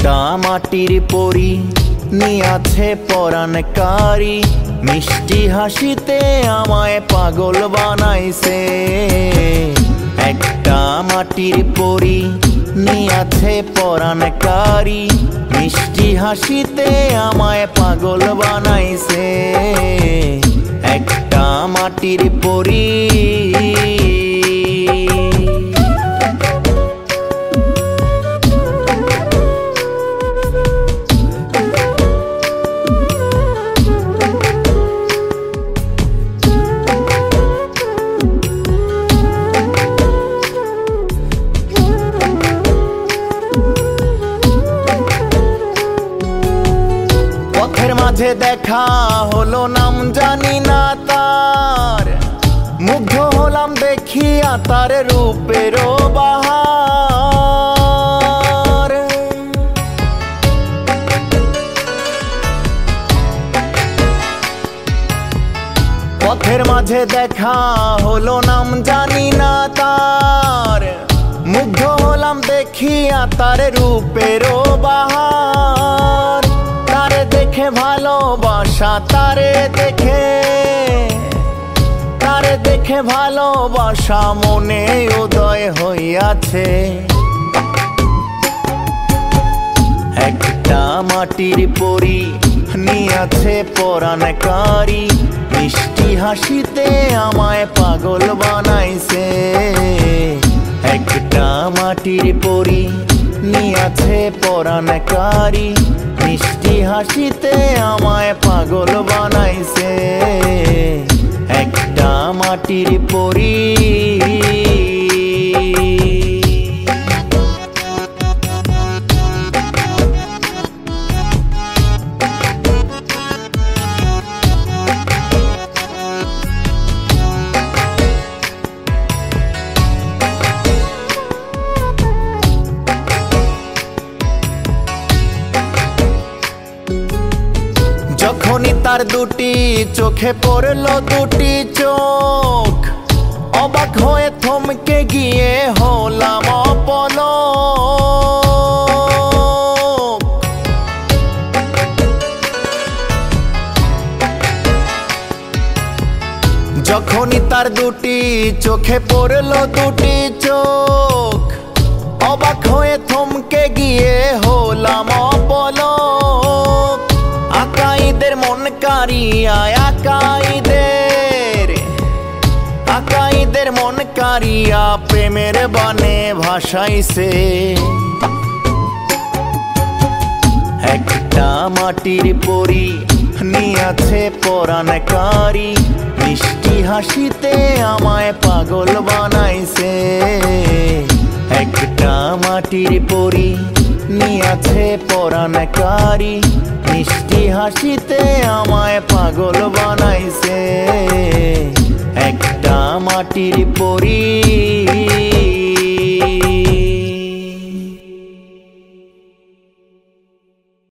একটা মাটির পরী নিয়াছে পরাণকারী, মিষ্টি হাসিতে আমায় পাগল বানাইছে। একটা মাটির পরী নিয়াছে পরাণকারী, মিষ্টি হাসিতে আমায় পাগল বানাইছে। একটা মাটির পরী। পথের মাঝে দেখা হলো, নাম জানি না তার, মুগ্ধ হলাম দেখিয়া তার রূপের বাহার। পথের মাঝে দেখা হলো, নাম জানি না তার, মুগ্ধ হলাম দেখিয়া তার রূপের বাহার। তারে দেখে ভালোবাসা, তারে দেখে ভালোবাসা মনে উদয় হইয়াছে। একটা মাটির পরী নিয়াছে পরাণকারী, মিষ্টি হাসিতে আমায় পাগল বানাইছে। একটা মাটির পরী নিয়াছে পরাণকারী, মিষ্টি হাসিতে আমায় পাগল বানাইছে। একটা মাটির পরী। যখনই তার দুটি চোখে পড়লো দুটি চোখ, অবাক হয়ে থমকে গিয়ে হলাম অপলক। যখনই তার দুটি চোখে পড়লো দুটি চোখ, অবাক হয়ে থমকে গিয়ে হলাম অপলক। আকাইদের মন কারিয়া, আকাইদের মন কারিয়া প্রেমের বানে ভাসাইছে। একটা মাটির পরী নিয়াছে পরাণকারী, মিষ্টি হাসিতে আমায় পাগল বানাইছে। একটা মাটির পরী নিয়াছে পরাণকারী, মিষ্টি হাসিতে আমায় পাগল বানাইছে। একটা মাটির পরী।